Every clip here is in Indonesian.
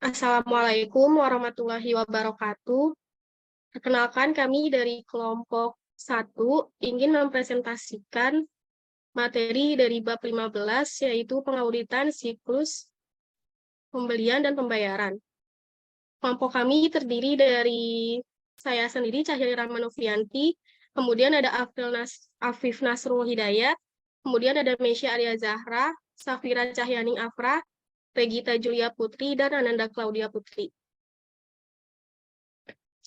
Assalamualaikum warahmatullahi wabarakatuh. Perkenalkan kami dari kelompok 1 ingin mempresentasikan materi dari bab 15 yaitu pengauditan siklus pembelian dan pembayaran. Kelompok kami terdiri dari saya sendiri Cahyli Rahmanovianti, kemudian ada Afif Nasrul Hidayat, kemudian ada Mesya Arya Zahra, Safira Cahyaning Afra, Regita Julia Putri, dan Ananda Claudia Putri.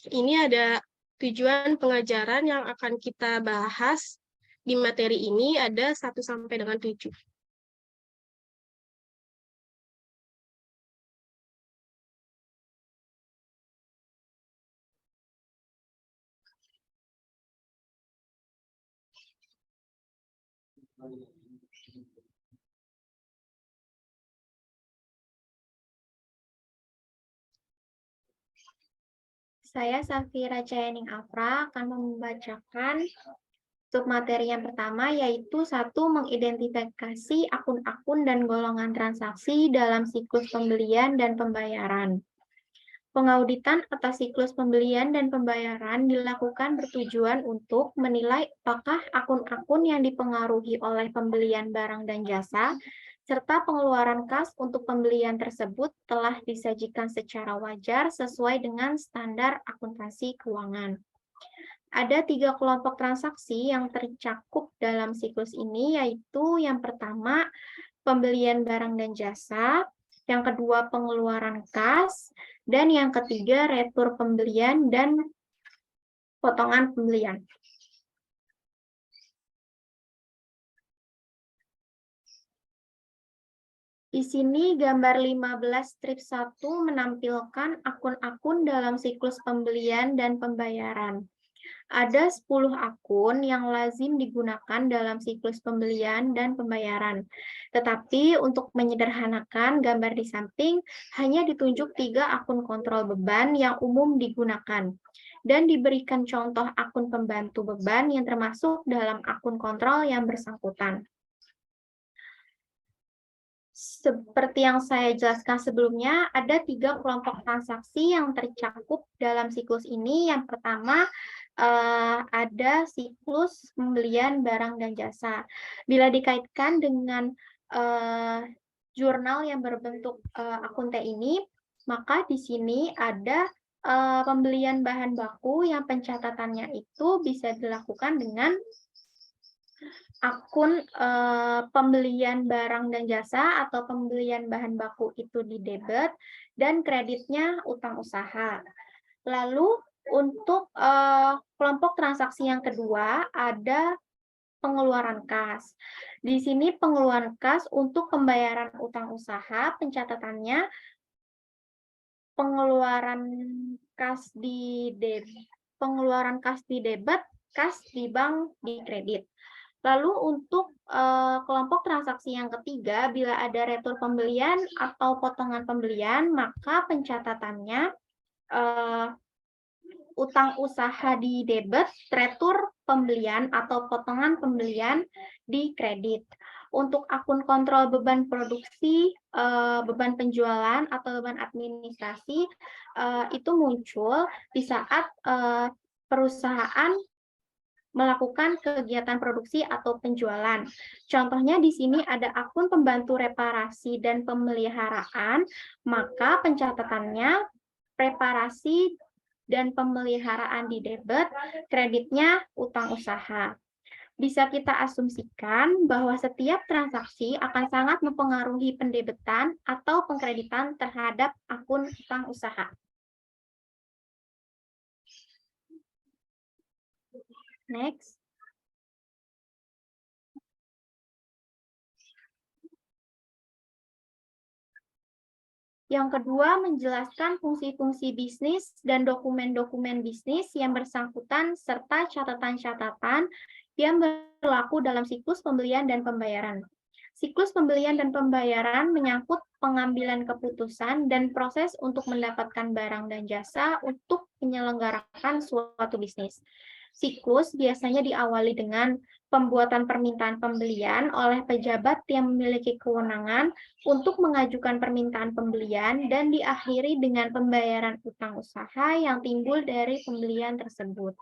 Ini ada tujuan pengajaran yang akan kita bahas di materi ini ada 1 sampai dengan 7. Saya Safira Cahyaning Afra akan membacakan untuk materi yang pertama, yaitu 1. Mengidentifikasi akun-akun dan golongan transaksi dalam siklus pembelian dan pembayaran. Pengauditan atas siklus pembelian dan pembayaran dilakukan bertujuan untuk menilai apakah akun-akun yang dipengaruhi oleh pembelian barang dan jasa serta pengeluaran kas untuk pembelian tersebut telah disajikan secara wajar sesuai dengan standar akuntansi keuangan. Ada 3 kelompok transaksi yang tercakup dalam siklus ini, yaitu yang pertama, pembelian barang dan jasa, yang kedua, pengeluaran kas, dan yang ketiga, retur pembelian dan potongan pembelian. Di sini gambar 15 strip 1 menampilkan akun-akun dalam siklus pembelian dan pembayaran. Ada 10 akun yang lazim digunakan dalam siklus pembelian dan pembayaran. Tetapi untuk menyederhanakan gambar di samping, hanya ditunjuk 3 akun kontrol beban yang umum digunakan. Dan diberikan contoh akun pembantu beban yang termasuk dalam akun kontrol yang bersangkutan. Seperti yang saya jelaskan sebelumnya, ada 3 kelompok transaksi yang tercakup dalam siklus ini. Yang pertama, ada siklus pembelian barang dan jasa. Bila dikaitkan dengan jurnal yang berbentuk akun T ini, maka di sini ada pembelian bahan baku yang pencatatannya itu bisa dilakukan dengan akun pembelian barang dan jasa atau pembelian bahan baku itu di debit dan kreditnya utang usaha. Lalu untuk kelompok transaksi yang kedua ada pengeluaran kas. Di sini pengeluaran kas untuk pembayaran utang usaha, pencatatannya pengeluaran kas di debit, kas di bank di kredit. Lalu untuk kelompok transaksi yang ketiga, bila ada retur pembelian atau potongan pembelian, maka pencatatannya utang usaha di debit, retur pembelian atau potongan pembelian di kredit. Untuk akun kontrol beban produksi, beban penjualan atau beban administrasi itu muncul di saat perusahaan melakukan kegiatan produksi atau penjualan. Contohnya di sini ada akun pembantu reparasi dan pemeliharaan, maka pencatatannya reparasi dan pemeliharaan di debit, kreditnya utang usaha. Bisa kita asumsikan bahwa setiap transaksi akan sangat mempengaruhi pendebitan atau pengkreditan terhadap akun utang usaha. Next. Yang kedua, menjelaskan fungsi-fungsi bisnis dan dokumen-dokumen bisnis yang bersangkutan serta catatan-catatan yang berlaku dalam siklus pembelian dan pembayaran. Siklus pembelian dan pembayaran menyangkut pengambilan keputusan dan proses untuk mendapatkan barang dan jasa untuk menyelenggarakan suatu bisnis. Siklus biasanya diawali dengan pembuatan permintaan pembelian oleh pejabat yang memiliki kewenangan untuk mengajukan permintaan pembelian dan diakhiri dengan pembayaran utang usaha yang timbul dari pembelian tersebut.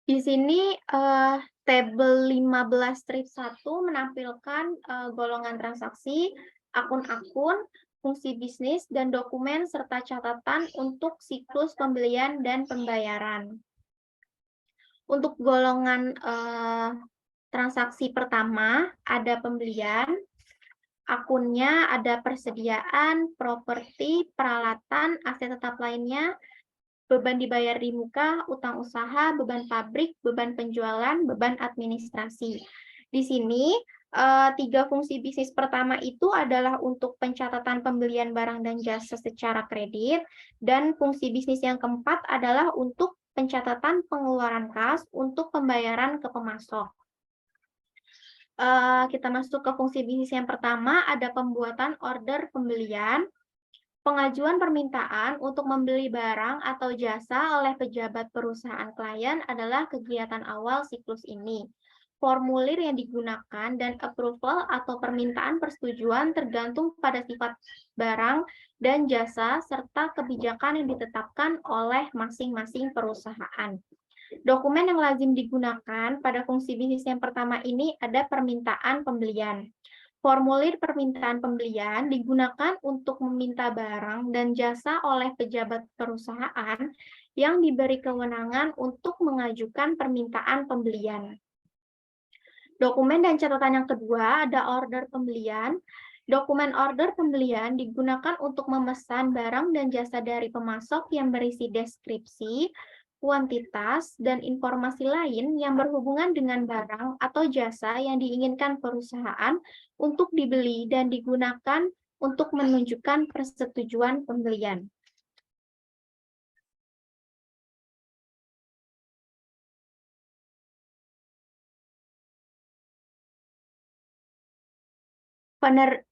Di sini tabel 15 strip 1 menampilkan golongan transaksi, akun-akun, fungsi bisnis, dan dokumen serta catatan untuk siklus pembelian dan pembayaran. Untuk golongan transaksi pertama ada pembelian, akunnya ada persediaan, properti, peralatan, aset tetap lainnya, beban dibayar di muka, utang usaha, beban pabrik, beban penjualan, beban administrasi. Di sini, 3 fungsi bisnis pertama itu adalah untuk pencatatan pembelian barang dan jasa secara kredit, dan fungsi bisnis yang keempat adalah untuk pencatatan pengeluaran kas untuk pembayaran ke pemasok. Kita masuk ke fungsi bisnis yang pertama, ada pembuatan order pembelian. Pengajuan permintaan untuk membeli barang atau jasa oleh pejabat perusahaan klien adalah kegiatan awal siklus ini. Formulir yang digunakan dan approval atau permintaan persetujuan tergantung pada sifat barang dan jasa serta kebijakan yang ditetapkan oleh masing-masing perusahaan. Dokumen yang lazim digunakan pada fungsi bisnis yang pertama ini ada permintaan pembelian. Formulir permintaan pembelian digunakan untuk meminta barang dan jasa oleh pejabat perusahaan yang diberi kewenangan untuk mengajukan permintaan pembelian. Dokumen dan catatan yang kedua ada order pembelian. Dokumen order pembelian digunakan untuk memesan barang dan jasa dari pemasok yang berisi deskripsi, kuantitas, dan informasi lain yang berhubungan dengan barang atau jasa yang diinginkan perusahaan untuk dibeli dan digunakan untuk menunjukkan persetujuan pembelian.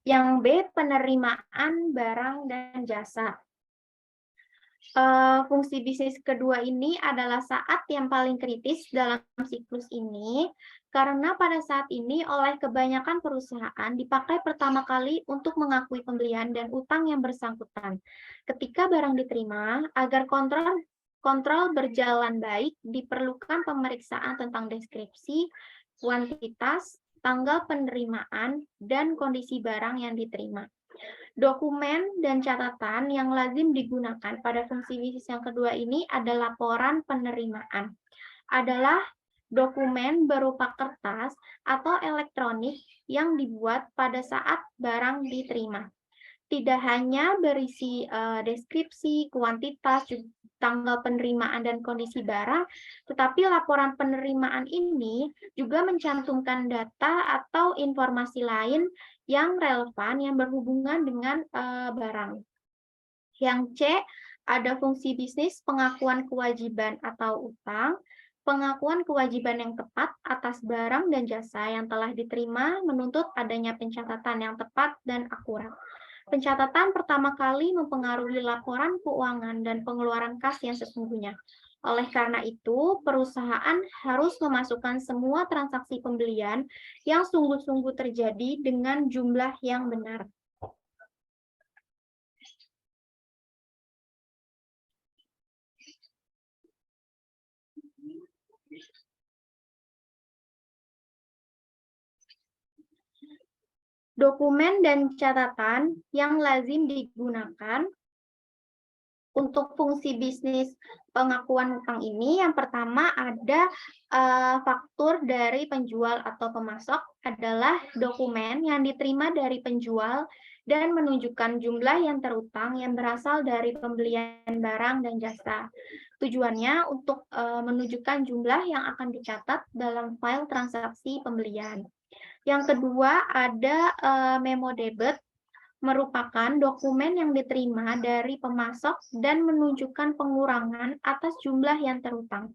Yang B, penerimaan barang dan jasa. Fungsi bisnis kedua ini adalah saat yang paling kritis dalam siklus ini, karena pada saat ini oleh kebanyakan perusahaan dipakai pertama kali untuk mengakui pembelian dan utang yang bersangkutan. Ketika barang diterima, agar kontrol berjalan baik, diperlukan pemeriksaan tentang deskripsi, kuantitas, tanggal penerimaan, dan kondisi barang yang diterima. Dokumen dan catatan yang lazim digunakan pada fungsi bisnis yang kedua ini adalah laporan penerimaan. Adalah dokumen berupa kertas atau elektronik yang dibuat pada saat barang diterima. Tidak hanya berisi deskripsi, kuantitas, tanggal penerimaan, dan kondisi barang, tetapi laporan penerimaan ini juga mencantumkan data atau informasi lain yang relevan yang berhubungan dengan barang. Yang C, ada fungsi bisnis pengakuan kewajiban atau utang. Pengakuan kewajiban yang tepat atas barang dan jasa yang telah diterima menuntut adanya pencatatan yang tepat dan akurat. Pencatatan pertama kali mempengaruhi laporan keuangan dan pengeluaran kas yang sesungguhnya. Oleh karena itu, perusahaan harus memasukkan semua transaksi pembelian yang sungguh-sungguh terjadi dengan jumlah yang benar. Dokumen dan catatan yang lazim digunakan untuk fungsi bisnis pengakuan utang ini, yang pertama ada faktur dari penjual atau pemasok adalah dokumen yang diterima dari penjual dan menunjukkan jumlah yang terutang yang berasal dari pembelian barang dan jasa. Tujuannya untuk menunjukkan jumlah yang akan dicatat dalam file transaksi pembelian. Yang kedua ada memo debit, merupakan dokumen yang diterima dari pemasok dan menunjukkan pengurangan atas jumlah yang terutang.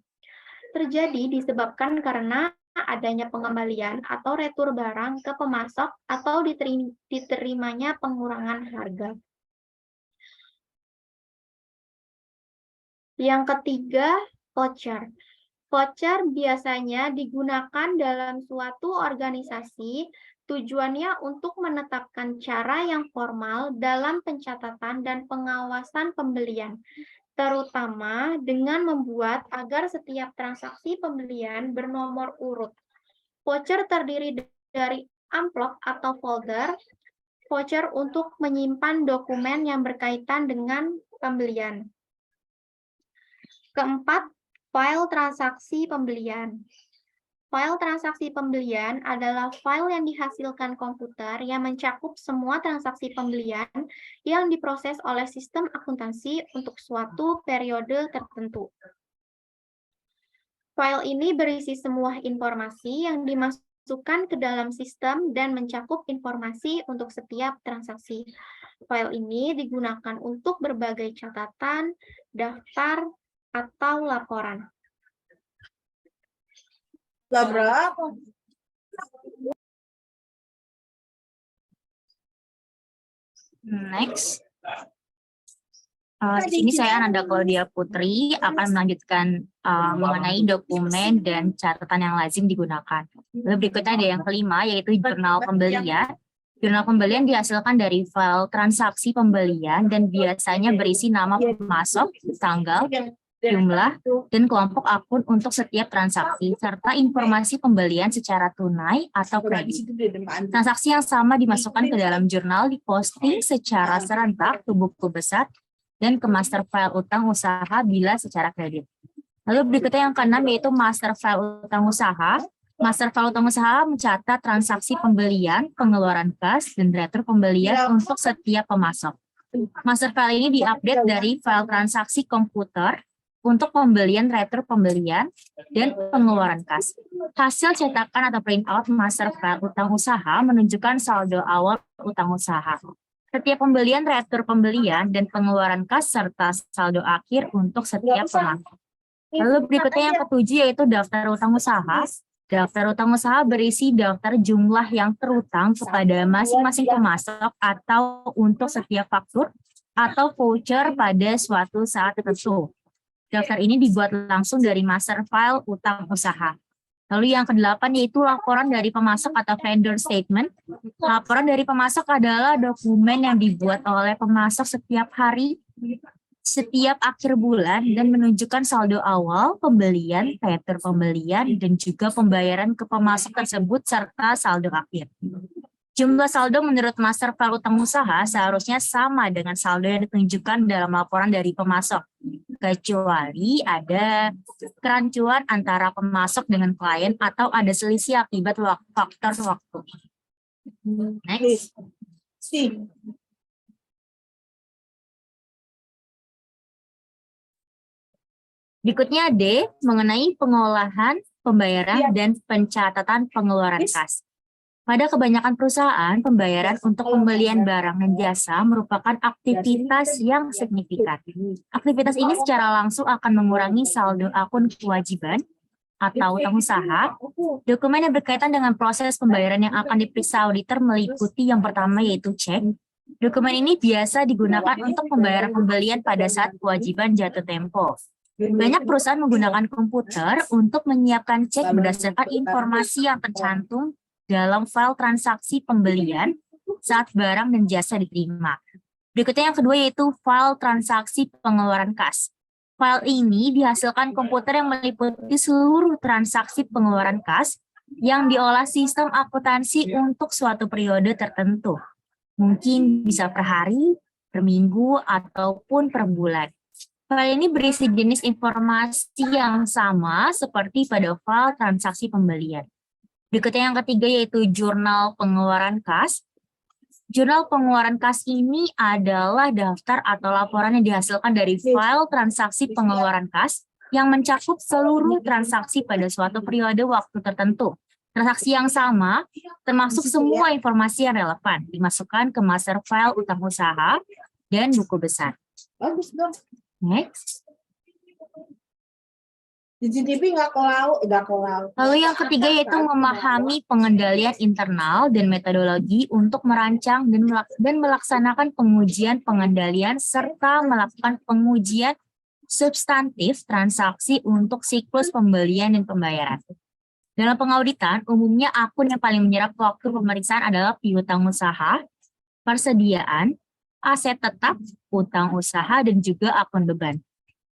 Terjadi disebabkan karena adanya pengembalian atau retur barang ke pemasok atau diterimanya pengurangan harga. Yang ketiga, voucher. Voucher biasanya digunakan dalam suatu organisasi, tujuannya untuk menetapkan cara yang formal dalam pencatatan dan pengawasan pembelian, terutama dengan membuat agar setiap transaksi pembelian bernomor urut. Voucher terdiri dari amplop atau folder, voucher untuk menyimpan dokumen yang berkaitan dengan pembelian. Keempat, file transaksi pembelian. File transaksi pembelian adalah file yang dihasilkan komputer yang mencakup semua transaksi pembelian yang diproses oleh sistem akuntansi untuk suatu periode tertentu. File ini berisi semua informasi yang dimasukkan ke dalam sistem dan mencakup informasi untuk setiap transaksi. File ini digunakan untuk berbagai catatan, daftar, atau laporan. Berapa? Next. Di sini saya Ananda Claudia Putri akan melanjutkan mengenai dokumen dan catatan yang lazim digunakan. Lalu berikutnya ada yang kelima, yaitu jurnal pembelian. Jurnal pembelian dihasilkan dari file transaksi pembelian dan biasanya berisi nama pemasok, tanggal, jumlah, dan kelompok akun untuk setiap transaksi, serta informasi pembelian secara tunai atau kredit. Transaksi yang sama dimasukkan ke dalam jurnal, diposting secara serentak ke buku besar, dan ke master file utang usaha bila secara kredit. Lalu berikutnya yang keenam yaitu master file utang usaha. Master file utang usaha mencatat transaksi pembelian, pengeluaran kas, dan retur pembelian untuk setiap pemasok. Master file ini diupdate dari file transaksi komputer untuk pembelian, retur pembelian, dan pengeluaran kas. Hasil cetakan atau printout master file utang usaha menunjukkan saldo awal utang usaha. Setiap pembelian, retur pembelian, dan pengeluaran kas serta saldo akhir untuk setiap pemasok. Lalu berikutnya yang ketujuh yaitu daftar utang usaha. Daftar utang usaha berisi daftar jumlah yang terutang kepada masing-masing pemasok atau untuk setiap faktur atau voucher pada suatu saat tertentu. Daftar ini dibuat langsung dari master file utang usaha. Lalu yang kedelapan yaitu laporan dari pemasok atau vendor statement. Laporan dari pemasok adalah dokumen yang dibuat oleh pemasok setiap hari, setiap akhir bulan, dan menunjukkan saldo awal, pembelian, retur pembelian, dan juga pembayaran ke pemasok tersebut serta saldo akhir. Jumlah saldo menurut master file utang usaha seharusnya sama dengan saldo yang ditunjukkan dalam laporan dari pemasok, kecuali ada kerancuan antara pemasok dengan klien atau ada selisih akibat faktor waktu. Next. Berikutnya D, mengenai pengolahan, pembayaran, dan pencatatan pengeluaran kas. Pada kebanyakan perusahaan, pembayaran untuk pembelian barang dan jasa merupakan aktivitas yang signifikan. Aktivitas ini secara langsung akan mengurangi saldo akun kewajiban atau utang usaha. Dokumen yang berkaitan dengan proses pembayaran yang akan diperiksa auditor meliputi yang pertama yaitu cek. Dokumen ini biasa digunakan untuk pembayaran pembelian pada saat kewajiban jatuh tempo. Banyak perusahaan menggunakan komputer untuk menyiapkan cek berdasarkan informasi yang tercantum dalam file transaksi pembelian saat barang dan jasa diterima. Berikutnya yang kedua yaitu file transaksi pengeluaran kas. File ini dihasilkan komputer yang meliputi seluruh transaksi pengeluaran kas yang diolah sistem akuntansi untuk suatu periode tertentu. Mungkin bisa per hari, per minggu, ataupun per bulan. File ini berisi jenis informasi yang sama seperti pada file transaksi pembelian. Berikutnya yang ketiga yaitu jurnal pengeluaran kas. Jurnal pengeluaran kas ini adalah daftar atau laporan yang dihasilkan dari file transaksi pengeluaran kas yang mencakup seluruh transaksi pada suatu periode waktu tertentu. Transaksi yang sama, termasuk semua informasi yang relevan, dimasukkan ke master file utang usaha dan buku besar. Bagus dong. Next. CCTV nggak ke laut, nggak ke laut. Lalu yang ketiga yaitu memahami pengendalian internal dan metodologi untuk merancang dan melaksanakan pengujian pengendalian serta melakukan pengujian substantif transaksi untuk siklus pembelian dan pembayaran. Dalam pengauditan, umumnya akun yang paling menyerap waktu pemeriksaan adalah piutang usaha, persediaan, aset tetap, utang usaha, dan juga akun beban.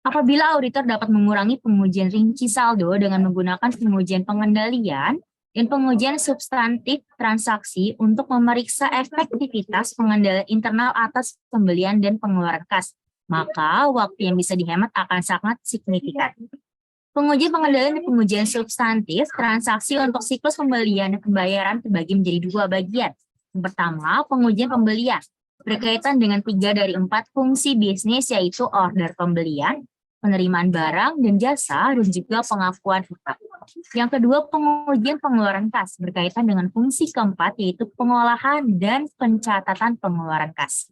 Apabila auditor dapat mengurangi pengujian rinci saldo dengan menggunakan pengujian pengendalian dan pengujian substantif transaksi untuk memeriksa efektivitas pengendalian internal atas pembelian dan pengeluaran kas, maka waktu yang bisa dihemat akan sangat signifikan. Pengujian pengendalian dan pengujian substantif transaksi untuk siklus pembelian dan pembayaran terbagi menjadi dua bagian. Yang pertama, pengujian pembelian berkaitan dengan 3 dari 4 fungsi bisnis, yaitu order pembelian, penerimaan barang dan jasa, dan juga pengakuan hutang. Yang kedua, pengujian pengeluaran kas berkaitan dengan fungsi keempat, yaitu pengolahan dan pencatatan pengeluaran kas.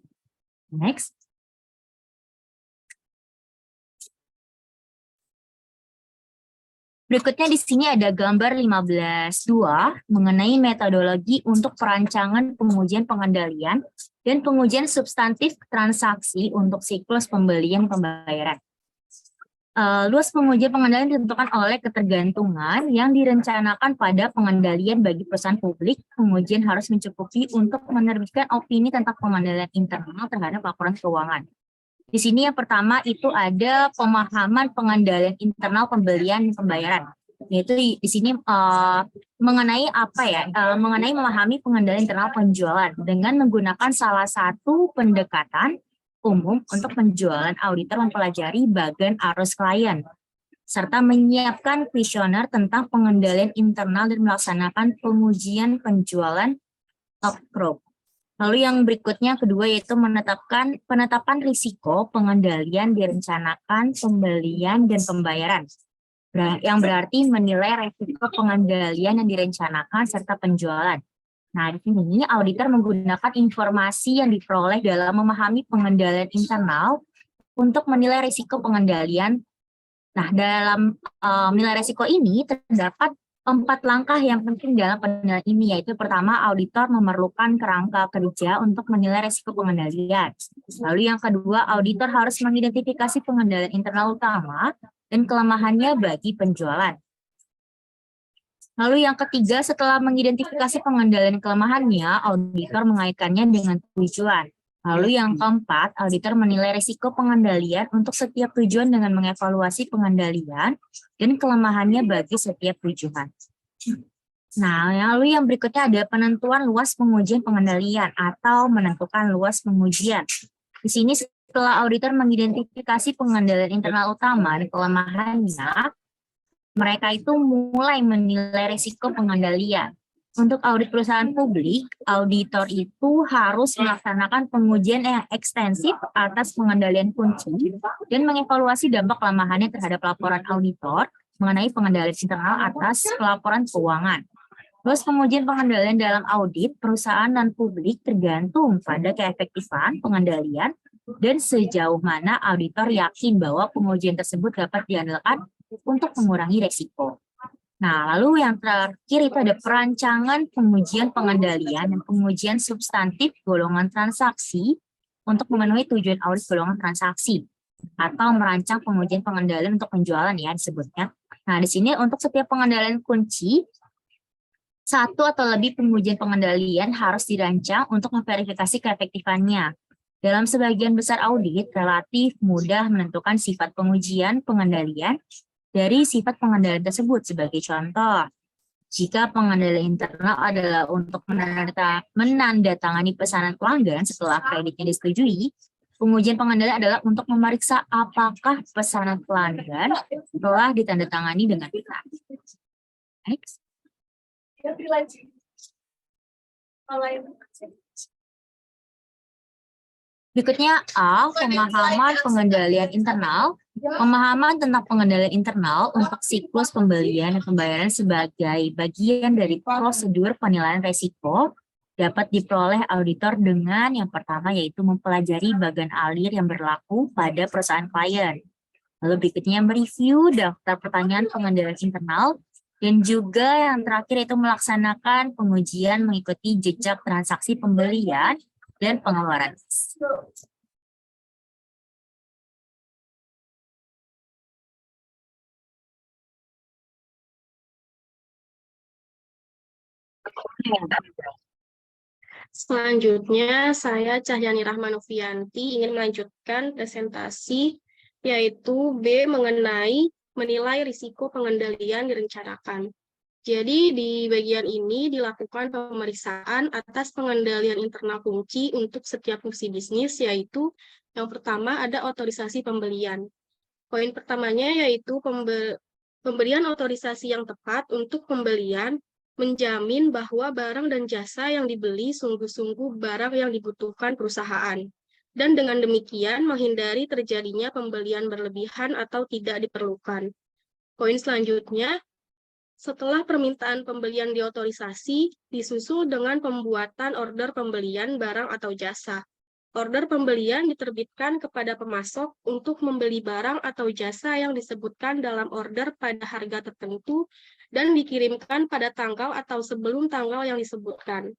Next. Berikutnya di sini ada gambar 15.2 mengenai metodologi untuk perancangan pengujian pengendalian dan pengujian substantif transaksi untuk siklus pembelian pembayaran. Luas pengujian pengendalian ditentukan oleh ketergantungan yang direncanakan pada pengendalian bagi perusahaan publik. Pengujian harus mencukupi untuk menerbitkan opini tentang pengendalian internal terhadap laporan keuangan. Di sini yang pertama itu ada pemahaman pengendalian internal pembelian dan pembayaran. Yaitu di sini mengenai mengenai memahami pengendalian internal penjualan dengan menggunakan salah satu pendekatan umum untuk penjualan. Auditor mempelajari bagan arus klien serta menyiapkan kuesioner tentang pengendalian internal dan melaksanakan pengujian penjualan upgrade. Lalu yang berikutnya kedua yaitu penetapan risiko pengendalian direncanakan pembelian dan pembayaran. Yang berarti menilai risiko pengendalian yang direncanakan serta penjualan. Nah, di sini auditor menggunakan informasi yang diperoleh dalam memahami pengendalian internal untuk menilai risiko pengendalian. Nah, dalam menilai risiko ini terdapat 4 langkah yang penting dalam penilaian ini, yaitu pertama, auditor memerlukan kerangka kerja untuk menilai risiko pengendalian. Lalu yang kedua, auditor harus mengidentifikasi pengendalian internal utama dan kelemahannya bagi penjualan. Lalu yang ketiga, setelah mengidentifikasi pengendalian kelemahannya, auditor mengaitkannya dengan tujuan. Lalu yang keempat, auditor menilai risiko pengendalian untuk setiap tujuan dengan mengevaluasi pengendalian dan kelemahannya bagi setiap tujuan. Nah, lalu yang berikutnya ada penentuan luas pengujian pengendalian atau menentukan luas pengujian. Di sini setelah auditor mengidentifikasi pengendalian internal utama dan kelemahannya, mereka itu mulai menilai risiko pengendalian. Untuk audit perusahaan publik, auditor itu harus melaksanakan pengujian yang ekstensif atas pengendalian kunci dan mengevaluasi dampak kelemahannya terhadap laporan auditor mengenai pengendalian internal atas pelaporan keuangan. Terus pengujian pengendalian dalam audit perusahaan non publik tergantung pada keefektifan pengendalian dan sejauh mana auditor yakin bahwa pengujian tersebut dapat diandalkan untuk mengurangi risiko. Nah, lalu yang terakhir itu ada perancangan pengujian pengendalian dan pengujian substantif golongan transaksi untuk memenuhi tujuan audit golongan transaksi atau merancang pengujian pengendalian untuk penjualan ya disebutnya. Nah, di sini untuk setiap pengendalian kunci, 1 atau lebih pengujian pengendalian harus dirancang untuk memverifikasi keefektifannya. Dalam sebagian besar audit, relatif mudah menentukan sifat pengujian pengendalian dari sifat pengendalian tersebut. Sebagai contoh, jika pengendalian internal adalah untuk menandatangani pesanan pelanggan setelah kreditnya disetujui, pengujian pengendalian adalah untuk memeriksa apakah pesanan pelanggan telah ditandatangani dengan benar. Next. Berikutnya A, pemahaman pengendalian internal. Pemahaman tentang pengendalian internal untuk siklus pembelian dan pembayaran sebagai bagian dari prosedur penilaian risiko dapat diperoleh auditor dengan yang pertama yaitu mempelajari bagan alir yang berlaku pada perusahaan klien. Lalu berikutnya mereview daftar pertanyaan pengendalian internal. Dan juga yang terakhir itu melaksanakan pengujian mengikuti jejak transaksi pembelian dan pengeluaran. Selanjutnya, saya Cahyani Rahmanovianti ingin melanjutkan presentasi, yaitu B mengenai menilai risiko pengendalian direncanakan. Jadi, di bagian ini dilakukan pemeriksaan atas pengendalian internal kunci untuk setiap fungsi bisnis, yaitu yang pertama ada otorisasi pembelian. Poin pertamanya yaitu pemberian otorisasi yang tepat untuk pembelian menjamin bahwa barang dan jasa yang dibeli sungguh-sungguh barang yang dibutuhkan perusahaan. Dan dengan demikian menghindari terjadinya pembelian berlebihan atau tidak diperlukan. Poin selanjutnya, setelah permintaan pembelian diotorisasi, disusul dengan pembuatan order pembelian barang atau jasa. Order pembelian diterbitkan kepada pemasok untuk membeli barang atau jasa yang disebutkan dalam order pada harga tertentu dan dikirimkan pada tanggal atau sebelum tanggal yang disebutkan.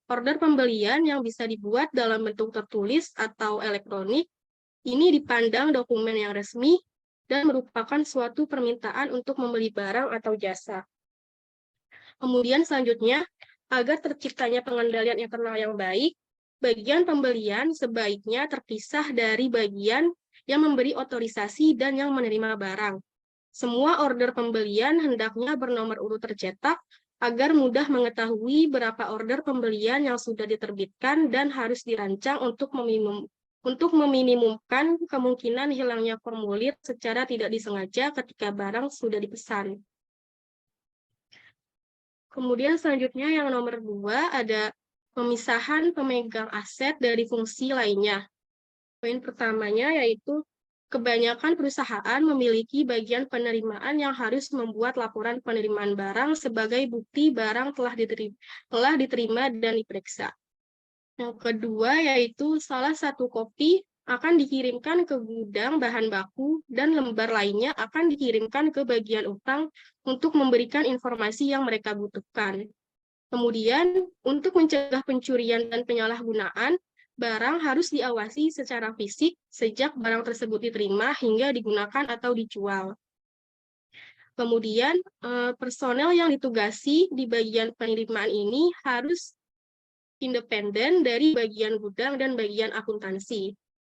Order pembelian yang bisa dibuat dalam bentuk tertulis atau elektronik, ini dipandang dokumen yang resmi dan merupakan suatu permintaan untuk membeli barang atau jasa. Kemudian selanjutnya, agar terciptanya pengendalian internal yang baik, bagian pembelian sebaiknya terpisah dari bagian yang memberi otorisasi dan yang menerima barang. Semua order pembelian hendaknya bernomor urut tercetak agar mudah mengetahui berapa order pembelian yang sudah diterbitkan dan harus dirancang untuk meminimumkan kemungkinan hilangnya formulir secara tidak disengaja ketika barang sudah dipesan. Kemudian selanjutnya yang nomor 2 ada pemisahan pemegang aset dari fungsi lainnya. Poin pertamanya yaitu kebanyakan perusahaan memiliki bagian penerimaan yang harus membuat laporan penerimaan barang sebagai bukti barang telah diterima dan diperiksa. Yang kedua yaitu salah satu kopi akan dikirimkan ke gudang bahan baku dan lembar lainnya akan dikirimkan ke bagian utang untuk memberikan informasi yang mereka butuhkan. Kemudian, untuk mencegah pencurian dan penyalahgunaan, barang harus diawasi secara fisik sejak barang tersebut diterima hingga digunakan atau dijual. Kemudian, personel yang ditugasi di bagian penerimaan ini harus independen dari bagian gudang dan bagian akuntansi.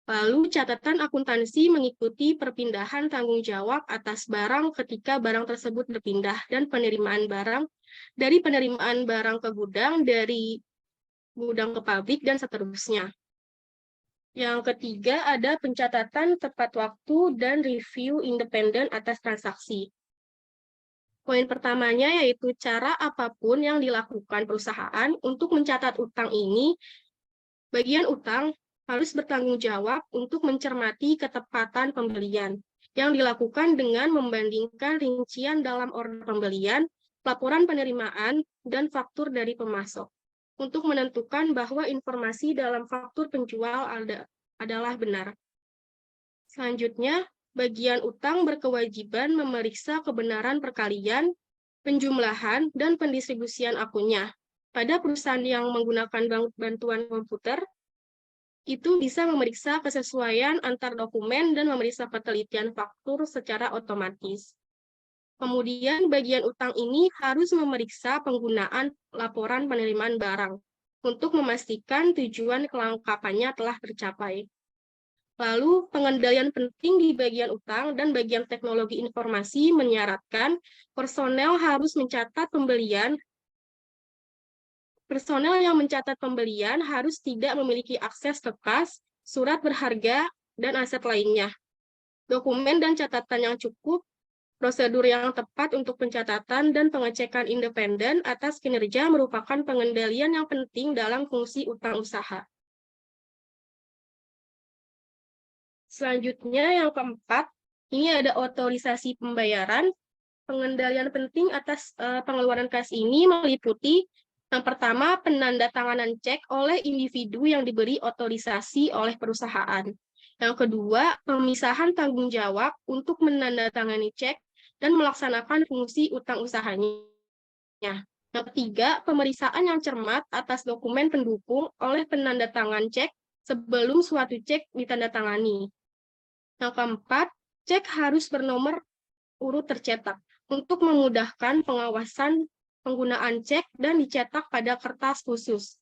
Lalu, catatan akuntansi mengikuti perpindahan tanggung jawab atas barang ketika barang tersebut berpindah dan penerimaan barang dari penerimaan barang ke gudang, dari gudang ke pabrik, dan seterusnya. Yang ketiga ada pencatatan tepat waktu dan review independen atas transaksi. Poin pertamanya yaitu cara apapun yang dilakukan perusahaan untuk mencatat utang ini, bagian utang harus bertanggung jawab untuk mencermati ketepatan pembelian yang dilakukan dengan membandingkan rincian dalam order pembelian, laporan penerimaan, dan faktur dari pemasok untuk menentukan bahwa informasi dalam faktur penjual adalah benar. Selanjutnya, bagian utang berkewajiban memeriksa kebenaran perkalian, penjumlahan, dan pendistribusian akunnya. Pada perusahaan yang menggunakan bantuan komputer, itu bisa memeriksa kesesuaian antar dokumen dan memeriksa penelitian faktur secara otomatis. Kemudian bagian utang ini harus memeriksa penggunaan laporan penerimaan barang untuk memastikan tujuan kelengkapannya telah tercapai. Lalu pengendalian penting di bagian utang dan bagian teknologi informasi menyaratkan personel yang mencatat pembelian harus tidak memiliki akses ke kas, surat berharga, dan aset lainnya. Dokumen dan catatan yang cukup, prosedur yang tepat untuk pencatatan dan pengecekan independen atas kinerja merupakan pengendalian yang penting dalam fungsi utang usaha. Selanjutnya yang keempat, ini ada otorisasi pembayaran. Pengendalian penting atas pengeluaran kas ini meliputi yang pertama, penandatanganan cek oleh individu yang diberi otorisasi oleh perusahaan. Yang kedua, pemisahan tanggung jawab untuk menandatangani cek dan melaksanakan fungsi utang usahanya. Yang ketiga, pemeriksaan yang cermat atas dokumen pendukung oleh penandatangan cek sebelum suatu cek ditandatangani. Yang keempat, cek harus bernomor urut tercetak untuk memudahkan pengawasan penggunaan cek dan dicetak pada kertas khusus,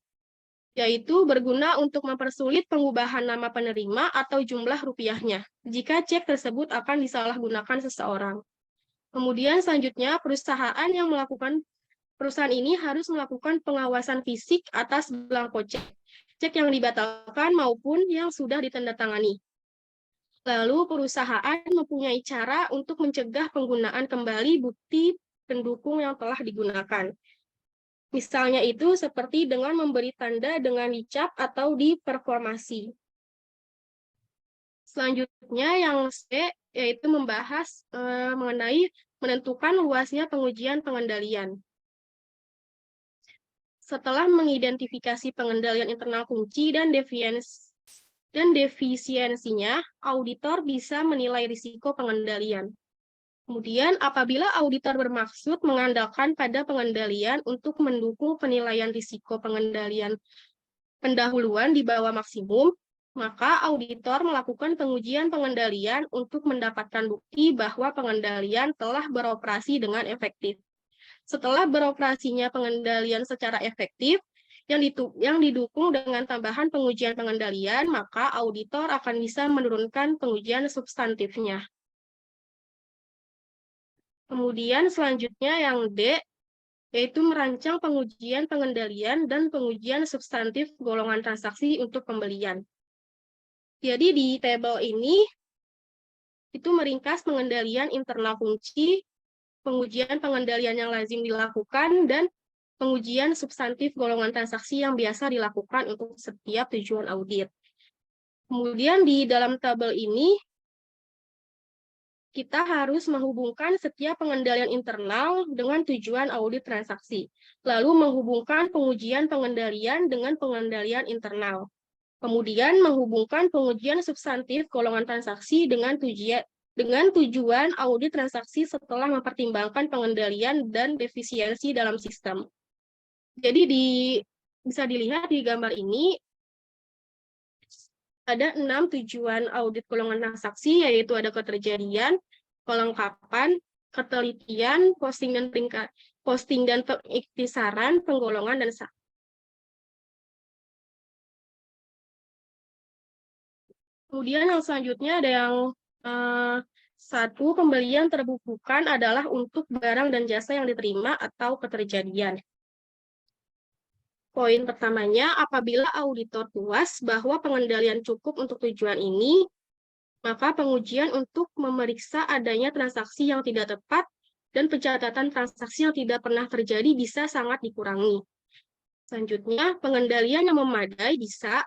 yaitu berguna untuk mempersulit pengubahan nama penerima atau jumlah rupiahnya jika cek tersebut akan disalahgunakan seseorang. Kemudian selanjutnya, perusahaan ini harus melakukan pengawasan fisik atas belangko cek yang dibatalkan maupun yang sudah ditandatangani. Lalu perusahaan mempunyai cara untuk mencegah penggunaan kembali bukti pendukung yang telah digunakan. Misalnya itu seperti dengan memberi tanda dengan dicap atau diperformasi. Selanjutnya yang C, yaitu membahas mengenai menentukan luasnya pengujian pengendalian. Setelah mengidentifikasi pengendalian internal kunci dan defisiensinya, auditor bisa menilai risiko pengendalian. Kemudian, apabila auditor bermaksud mengandalkan pada pengendalian untuk mendukung penilaian risiko pengendalian pendahuluan di bawah maksimum, maka auditor melakukan pengujian pengendalian untuk mendapatkan bukti bahwa pengendalian telah beroperasi dengan efektif. Setelah beroperasinya pengendalian secara efektif, yang didukung dengan tambahan pengujian pengendalian, maka auditor akan bisa menurunkan pengujian substantifnya. Kemudian selanjutnya yang D, yaitu merancang pengujian pengendalian dan pengujian substantif golongan transaksi untuk pembelian. Jadi di tabel ini, itu meringkas pengendalian internal kunci, pengujian pengendalian yang lazim dilakukan, dan pengujian substantif golongan transaksi yang biasa dilakukan untuk setiap tujuan audit. Kemudian di dalam tabel ini, kita harus menghubungkan setiap pengendalian internal dengan tujuan audit transaksi, lalu menghubungkan pengujian pengendalian dengan pengendalian internal. Kemudian menghubungkan pengujian substantif golongan transaksi dengan tujuan audit transaksi setelah mempertimbangkan pengendalian dan defisiensi dalam sistem. Jadi bisa dilihat di gambar ini, ada 6 tujuan audit golongan transaksi, yaitu ada keterjadian, kelengkapan, ketelitian, posting dan pengiktisaran, penggolongan, dan kemudian yang selanjutnya ada yang satu, pembelian terbukukan adalah untuk barang dan jasa yang diterima atau keterjadian. Poin pertamanya, apabila auditor puas bahwa pengendalian cukup untuk tujuan ini, maka pengujian untuk memeriksa adanya transaksi yang tidak tepat dan pencatatan transaksi yang tidak pernah terjadi bisa sangat dikurangi. Selanjutnya, pengendalian yang memadai bisa,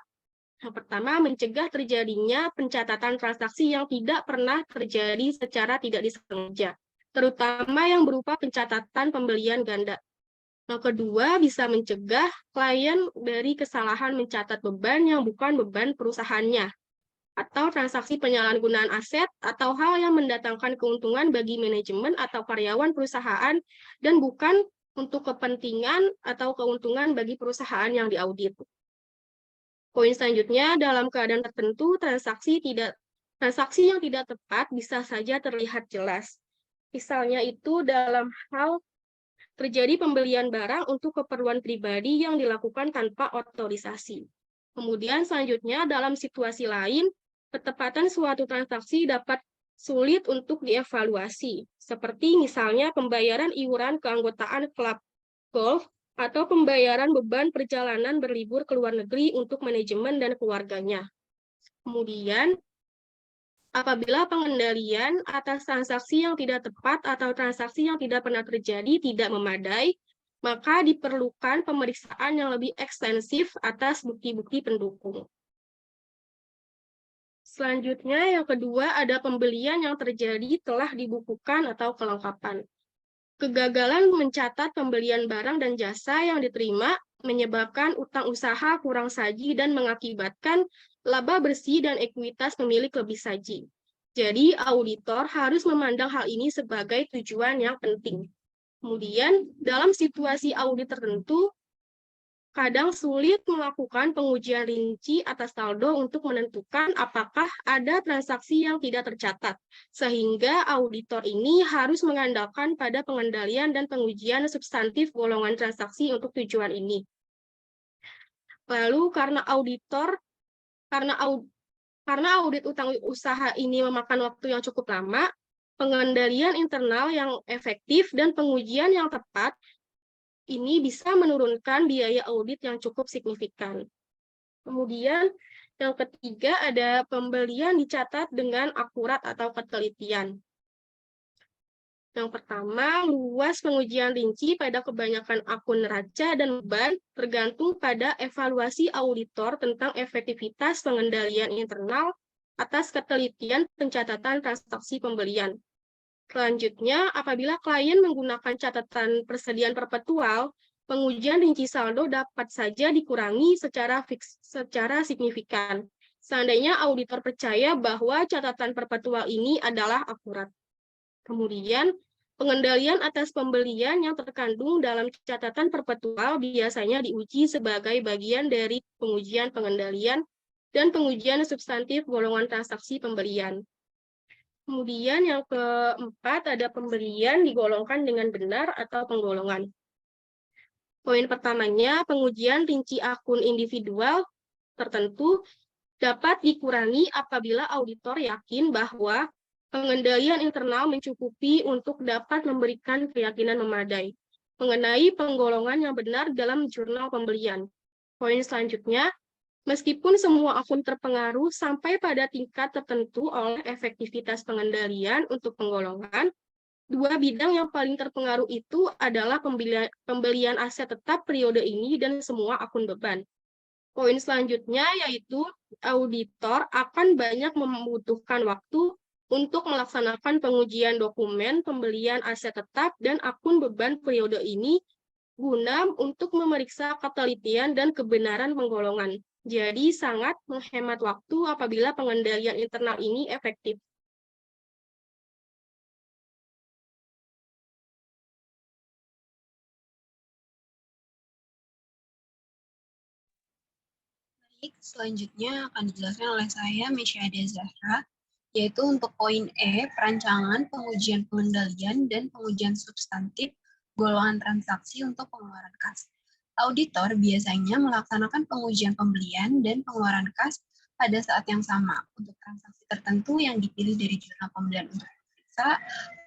yang pertama, mencegah terjadinya pencatatan transaksi yang tidak pernah terjadi secara tidak disengaja, terutama yang berupa pencatatan pembelian ganda. Yang kedua, bisa mencegah klien dari kesalahan mencatat beban yang bukan beban perusahaannya, atau transaksi penyalahgunaan aset, atau hal yang mendatangkan keuntungan bagi manajemen atau karyawan perusahaan, dan bukan untuk kepentingan atau keuntungan bagi perusahaan yang diaudit. Poin selanjutnya, dalam keadaan tertentu, transaksi yang tidak tepat bisa saja terlihat jelas. Misalnya itu dalam hal terjadi pembelian barang untuk keperluan pribadi yang dilakukan tanpa otorisasi. Kemudian selanjutnya, dalam situasi lain, ketepatan suatu transaksi dapat sulit untuk dievaluasi, seperti misalnya pembayaran iuran keanggotaan klub golf atau pembayaran beban perjalanan berlibur ke luar negeri untuk manajemen dan keluarganya. Kemudian, apabila pengendalian atas transaksi yang tidak tepat atau transaksi yang tidak pernah terjadi tidak memadai, maka diperlukan pemeriksaan yang lebih ekstensif atas bukti-bukti pendukung. Selanjutnya, yang kedua, ada pembelian yang terjadi telah dibukukan atau kelengkapan. Kegagalan mencatat pembelian barang dan jasa yang diterima menyebabkan utang usaha kurang saji dan mengakibatkan laba bersih dan ekuitas pemilik lebih saji. Jadi, auditor harus memandang hal ini sebagai tujuan yang penting. Kemudian, dalam situasi audit tertentu, kadang sulit melakukan pengujian rinci atas saldo untuk menentukan apakah ada transaksi yang tidak tercatat, sehingga auditor ini harus mengandalkan pada pengendalian dan pengujian substantif golongan transaksi untuk tujuan ini. Lalu karena audit utang usaha ini memakan waktu yang cukup lama, pengendalian internal yang efektif dan pengujian yang tepat ini bisa menurunkan biaya audit yang cukup signifikan. Kemudian yang ketiga ada pembelian dicatat dengan akurat atau ketelitian. Yang pertama, luas pengujian rinci pada kebanyakan akun neraca dan beban tergantung pada evaluasi auditor tentang efektivitas pengendalian internal atas ketelitian pencatatan transaksi pembelian. Selanjutnya, apabila klien menggunakan catatan persediaan perpetual, pengujian rinci saldo dapat saja dikurangi secara signifikan. Seandainya auditor percaya bahwa catatan perpetual ini adalah akurat. Kemudian, pengendalian atas pembelian yang terkandung dalam catatan perpetual biasanya diuji sebagai bagian dari pengujian pengendalian dan pengujian substantif golongan transaksi pembelian. Kemudian yang keempat ada pembelian digolongkan dengan benar atau penggolongan. Poin pertamanya, pengujian rinci akun individual tertentu dapat dikurangi apabila auditor yakin bahwa pengendalian internal mencukupi untuk dapat memberikan keyakinan memadai mengenai penggolongan yang benar dalam jurnal pembelian. Poin selanjutnya, meskipun semua akun terpengaruh sampai pada tingkat tertentu oleh efektivitas pengendalian untuk penggolongan, dua bidang yang paling terpengaruh itu adalah pembelian aset tetap periode ini dan semua akun beban. Poin selanjutnya yaitu auditor akan banyak membutuhkan waktu untuk melaksanakan pengujian dokumen pembelian aset tetap dan akun beban periode ini guna untuk memeriksa ketelitian dan kebenaran penggolongan. Jadi sangat menghemat waktu apabila pengendalian internal ini efektif. Baik, selanjutnya akan dijelaskan oleh saya, Mesyadah Zahra, yaitu untuk poin E, perancangan, pengujian pengendalian, dan pengujian substantif golongan transaksi untuk pengeluaran kas. Auditor biasanya melaksanakan pengujian pembelian dan pengeluaran kas pada saat yang sama untuk transaksi tertentu yang dipilih dari jurnal pembelian untuk diperiksa,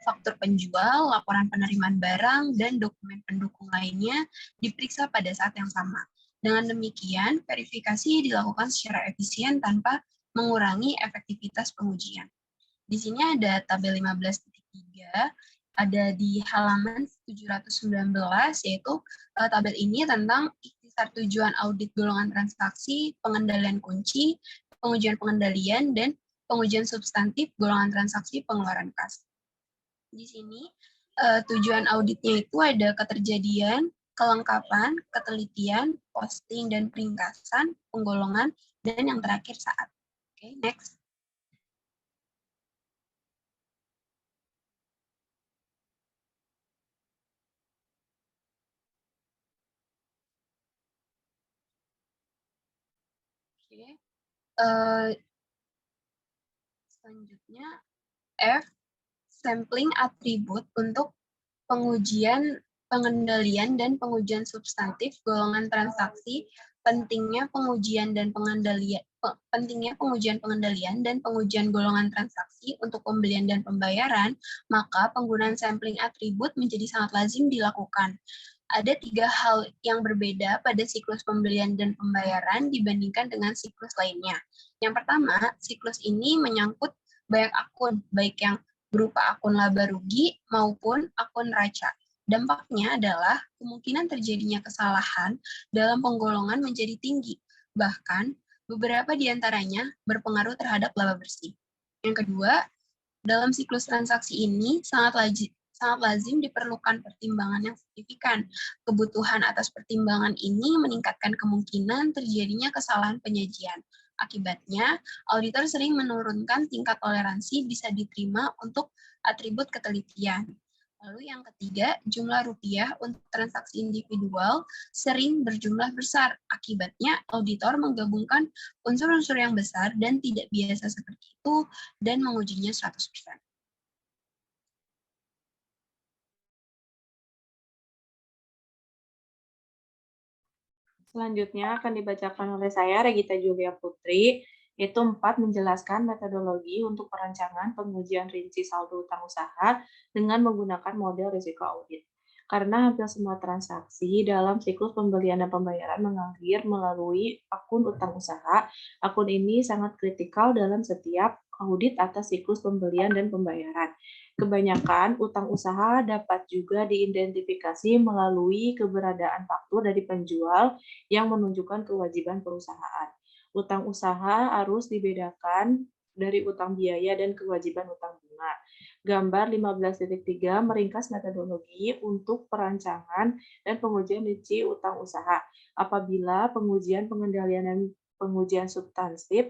faktur penjual, laporan penerimaan barang, dan dokumen pendukung lainnya diperiksa pada saat yang sama. Dengan demikian, verifikasi dilakukan secara efisien tanpa mengurangi efektivitas pengujian. Di sini ada tabel 15.3, ada di halaman 719, yaitu tabel ini tentang ikhtisar tujuan audit golongan transaksi, pengendalian kunci, pengujian pengendalian, dan pengujian substantif golongan transaksi pengeluaran kas. Di sini tujuan auditnya itu ada keterjadian, kelengkapan, ketelitian, posting, dan peringkasan, penggolongan, dan yang terakhir saat. Oke, next. Oke. Selanjutnya, F, sampling atribut untuk pengujian pengendalian dan pengujian substantif golongan transaksi, pentingnya pengujian pengendalian dan pengujian golongan transaksi untuk pembelian dan pembayaran, maka penggunaan sampling atribut menjadi sangat lazim dilakukan. Ada 3 hal yang berbeda pada siklus pembelian dan pembayaran dibandingkan dengan siklus lainnya. Yang pertama, siklus ini menyangkut banyak akun, baik yang berupa akun laba rugi maupun akun neraca. Dampaknya adalah kemungkinan terjadinya kesalahan dalam penggolongan menjadi tinggi, bahkan beberapa di antaranya berpengaruh terhadap laba bersih. Yang kedua, dalam siklus transaksi ini sangat lazim diperlukan pertimbangan yang signifikan. Kebutuhan atas pertimbangan ini meningkatkan kemungkinan terjadinya kesalahan penyajian. Akibatnya, auditor sering menurunkan tingkat toleransi bisa diterima untuk atribut ketelitian. Lalu yang ketiga, jumlah rupiah untuk transaksi individual sering berjumlah besar. Akibatnya, auditor menggabungkan unsur-unsur yang besar dan tidak biasa seperti itu dan mengujinya 100%. Selanjutnya akan dibacakan oleh saya, Regita Julia Putri, yaitu 4 menjelaskan metodologi untuk perancangan pengujian rinci saldo utang usaha dengan menggunakan model risiko audit. Karena hampir semua transaksi dalam siklus pembelian dan pembayaran mengalir melalui akun utang usaha, akun ini sangat kritikal dalam setiap audit atas siklus pembelian dan pembayaran. Kebanyakan utang usaha dapat juga diidentifikasi melalui keberadaan faktur dari penjual yang menunjukkan kewajiban perusahaan. Utang usaha harus dibedakan dari utang biaya dan kewajiban utang bunga. Gambar 15.3 meringkas metodologi untuk perancangan dan pengujian rinci utang usaha. Apabila pengujian pengendalian dan pengujian substansif